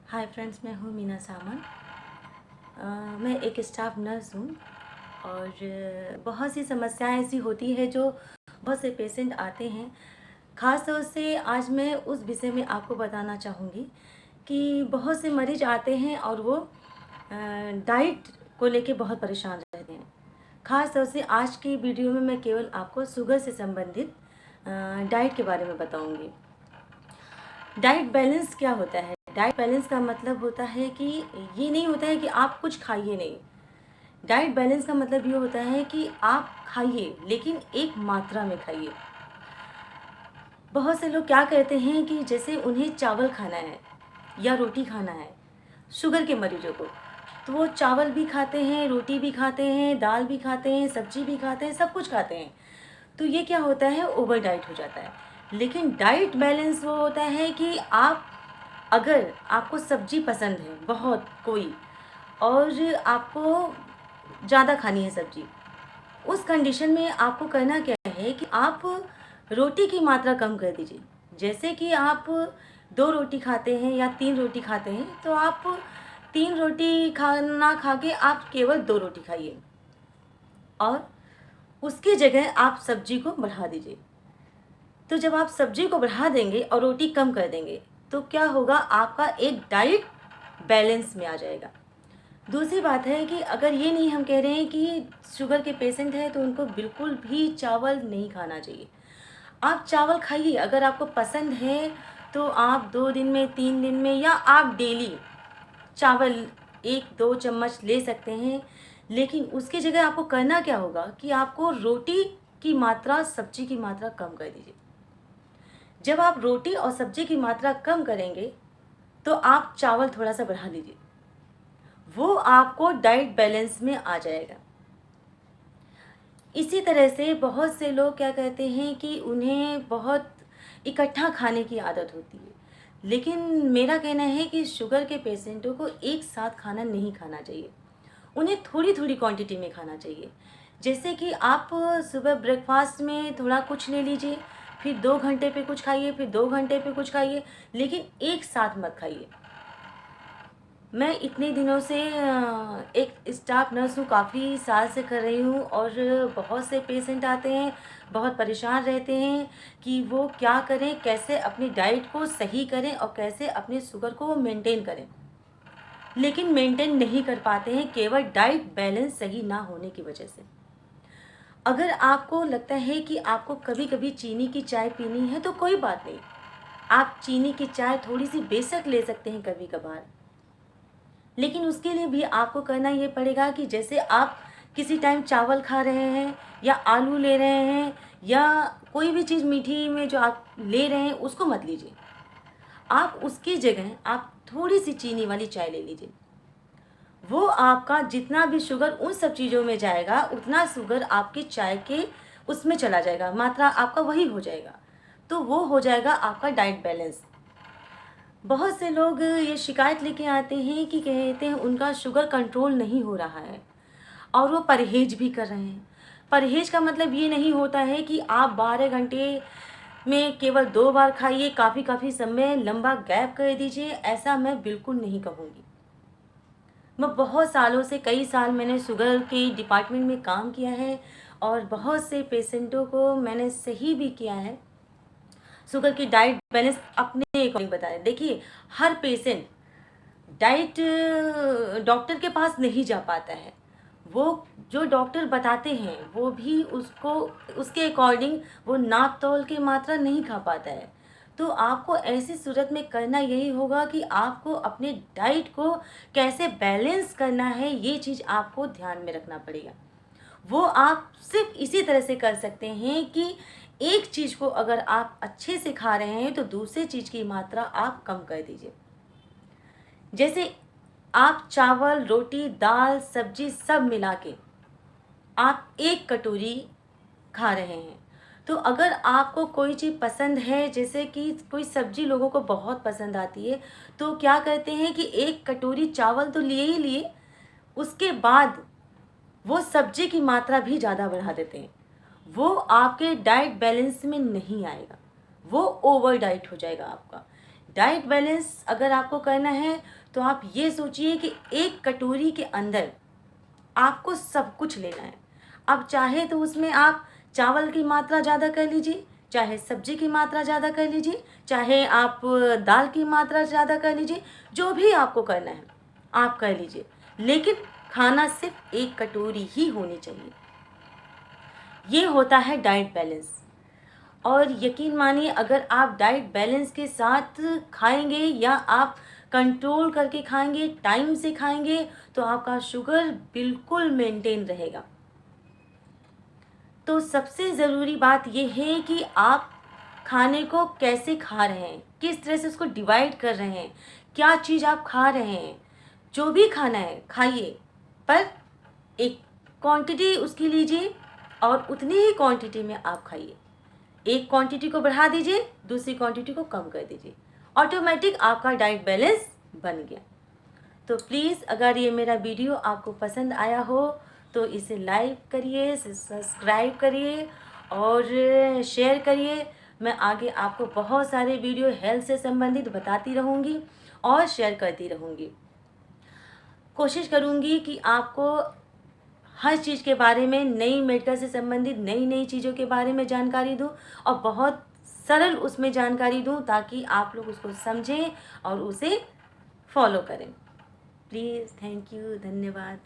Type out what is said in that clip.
Hi friends, मैं हूँ मीना सामन। मैं एक स्टाफ नर्स हूँ और बहुत सी समस्याएं ऐसी होती है जो बहुत से पेशेंट आते हैं। ख़ास तौर से आज मैं उस विषय में आपको बताना चाहूँगी कि बहुत से मरीज आते हैं और वो डाइट को लेके बहुत परेशान रहते हैं। ख़ास तौर से आज की वीडियो में मैं केवल आपको शुगर से संबंधित डाइट के बारे में बताऊँगी। डाइट बैलेंस क्या होता है? डाइट बैलेंस का मतलब होता है कि ये नहीं होता है कि आप कुछ खाइए नहीं। डाइट बैलेंस का मतलब ये होता है कि आप खाइए लेकिन एक मात्रा में खाइए। बहुत से लोग क्या करते हैं कि जैसे उन्हें चावल खाना है या रोटी खाना है, शुगर के मरीजों को, तो वो चावल भी खाते हैं, रोटी भी खाते हैं, दाल भी खाते हैं, सब्जी भी खाते हैं, सब कुछ खाते हैं। तो ये क्या होता है, ओवर डाइट हो जाता है। लेकिन डाइट बैलेंस वो होता है कि आप, अगर आपको सब्जी पसंद है बहुत कोई, और आपको ज़्यादा खानी है सब्जी, उस कंडीशन में आपको करना क्या है कि आप रोटी की मात्रा कम कर दीजिए। जैसे कि आप 2 रोटी खाते हैं या 3 रोटी खाते हैं, तो आप 3 रोटी खाना खा के आप केवल 2 रोटी खाइए और उसकी जगह आप सब्जी को बढ़ा दीजिए। तो जब आप सब्जी को बढ़ा देंगे और रोटी कम कर देंगे, तो क्या होगा, आपका एक डाइट बैलेंस में आ जाएगा। दूसरी बात है कि अगर ये नहीं हम कह रहे हैं कि शुगर के पेशेंट हैं तो उनको बिल्कुल भी चावल नहीं खाना चाहिए। आप चावल खाइए, अगर आपको पसंद है तो आप 2 दिन में, 3 दिन में, या आप डेली चावल 1-2 चम्मच ले सकते हैं। लेकिन उसकी जगह आपको करना क्या होगा कि आपको रोटी की मात्रा, सब्जी की मात्रा कम कर दीजिए। जब आप रोटी और सब्जी की मात्रा कम करेंगे तो आप चावल थोड़ा सा बढ़ा दीजिए, वो आपको डाइट बैलेंस में आ जाएगा। इसी तरह से बहुत से लोग क्या कहते हैं कि उन्हें बहुत इकट्ठा खाने की आदत होती है, लेकिन मेरा कहना है कि शुगर के पेशेंटों को एक साथ खाना नहीं खाना चाहिए। उन्हें थोड़ी थोड़ी क्वांटिटी में खाना चाहिए। जैसे कि आप सुबह ब्रेकफास्ट में थोड़ा कुछ ले लीजिए, फिर 2 घंटे पे कुछ खाइए, फिर 2 घंटे पे कुछ खाइए, लेकिन एक साथ मत खाइए। मैं इतने दिनों से एक स्टाफ नर्स हूँ, काफ़ी साल से कर रही हूँ, और बहुत से पेशेंट आते हैं, बहुत परेशान रहते हैं कि वो क्या करें, कैसे अपनी डाइट को सही करें और कैसे अपने शुगर को मेंटेन करें। लेकिन मेंटेन नहीं कर पाते हैं, केवल डाइट बैलेंस सही ना होने की वजह से। अगर आपको लगता है कि आपको कभी-कभी चीनी की चाय पीनी है तो कोई बात नहीं, आप चीनी की चाय थोड़ी-सी बेशक ले सकते हैं कभी-कभार। लेकिन उसके लिए भी आपको करना ये पड़ेगा कि जैसे आप किसी टाइम चावल खा रहे हैं या आलू ले रहे हैं या कोई भी चीज़ मीठी में जो आप ले रहे हैं उसको मत लीजिए। आप उसकी जगह आप थोड़ी-सी चीनी वाली चाय ले लीजिए। वो आपका जितना भी शुगर उन सब चीज़ों में जाएगा, उतना शुगर आपकी चाय के उसमें चला जाएगा, मात्रा आपका वही हो जाएगा। तो वो हो जाएगा आपका डाइट बैलेंस। बहुत से लोग ये शिकायत लेके आते हैं कि कहते हैं उनका शुगर कंट्रोल नहीं हो रहा है और वो परहेज भी कर रहे हैं। परहेज का मतलब ये नहीं होता है कि आप 12 घंटे में केवल 2 बार खाइए, काफ़ी समय लंबा गैप कर दीजिए, ऐसा मैं बिल्कुल नहीं कहूँगी। मैं बहुत सालों से, कई साल मैंने शुगर के डिपार्टमेंट में काम किया है और बहुत से पेशेंटों को मैंने सही भी किया है। शुगर की डाइट बैलेंस अपने अकॉर्डिंग बताया। देखिए, हर पेशेंट डाइट डॉक्टर के पास नहीं जा पाता है। वो जो डॉक्टर बताते हैं वो भी उसको, उसके अकॉर्डिंग वो नाप-तौल की मात्रा नहीं खा पाता है। तो आपको ऐसी सूरत में करना यही होगा कि आपको अपने डाइट को कैसे बैलेंस करना है, ये चीज़ आपको ध्यान में रखना पड़ेगा। वो आप सिर्फ़ इसी तरह से कर सकते हैं कि एक चीज़ को अगर आप अच्छे से खा रहे हैं तो दूसरी चीज़ की मात्रा आप कम कर दीजिए। जैसे आप चावल, रोटी, दाल, सब्ज़ी सब मिला के आप 1 कटोरी खा रहे हैं। तो अगर आपको कोई चीज़ पसंद है, जैसे कि कोई सब्ज़ी लोगों को बहुत पसंद आती है, तो क्या करते हैं कि 1 कटोरी चावल तो लिए ही लिए, उसके बाद वो सब्ज़ी की मात्रा भी ज़्यादा बढ़ा देते हैं। वो आपके डाइट बैलेंस में नहीं आएगा, वो ओवर डाइट हो जाएगा आपका। डाइट बैलेंस अगर आपको करना है तो आप ये सोचिए कि एक कटोरी के अंदर आपको सब कुछ लेना है। अब चाहे तो उसमें आप चावल की मात्रा ज़्यादा कर लीजिए, चाहे सब्जी की मात्रा ज़्यादा कर लीजिए, चाहे आप दाल की मात्रा ज़्यादा कर लीजिए, जो भी आपको करना है आप कर लीजिए, लेकिन खाना सिर्फ एक कटोरी ही होनी चाहिए। ये होता है डाइट बैलेंस। और यकीन मानिए अगर आप डाइट बैलेंस के साथ खाएंगे या आप कंट्रोल करके खाएंगे, टाइम से खाएंगे, तो आपका शुगर बिल्कुल मेंटेन रहेगा। तो सबसे ज़रूरी बात यह है कि आप खाने को कैसे खा रहे हैं, किस तरह से उसको डिवाइड कर रहे हैं, क्या चीज़ आप खा रहे हैं। जो भी खाना है खाइए, पर एक क्वांटिटी उसकी लीजिए और उतनी ही क्वांटिटी में आप खाइए। एक क्वांटिटी को बढ़ा दीजिए, दूसरी क्वांटिटी को कम कर दीजिए, ऑटोमेटिक आपका डाइट बैलेंस बन गया। तो प्लीज़ अगर ये मेरा वीडियो आपको पसंद आया हो तो इसे लाइक करिए, सब्सक्राइब करिए और शेयर करिए। मैं आगे आपको बहुत सारे वीडियो हेल्थ से संबंधित बताती रहूँगी और शेयर करती रहूँगी। कोशिश करूँगी कि आपको हर चीज़ के बारे में, नई मेडिकल से संबंधित नई नई चीज़ों के बारे में जानकारी दूँ और बहुत सरल उसमें जानकारी दूँ ताकि आप लोग उसको समझें और उसे फॉलो करें। प्लीज़, थैंक यू, धन्यवाद।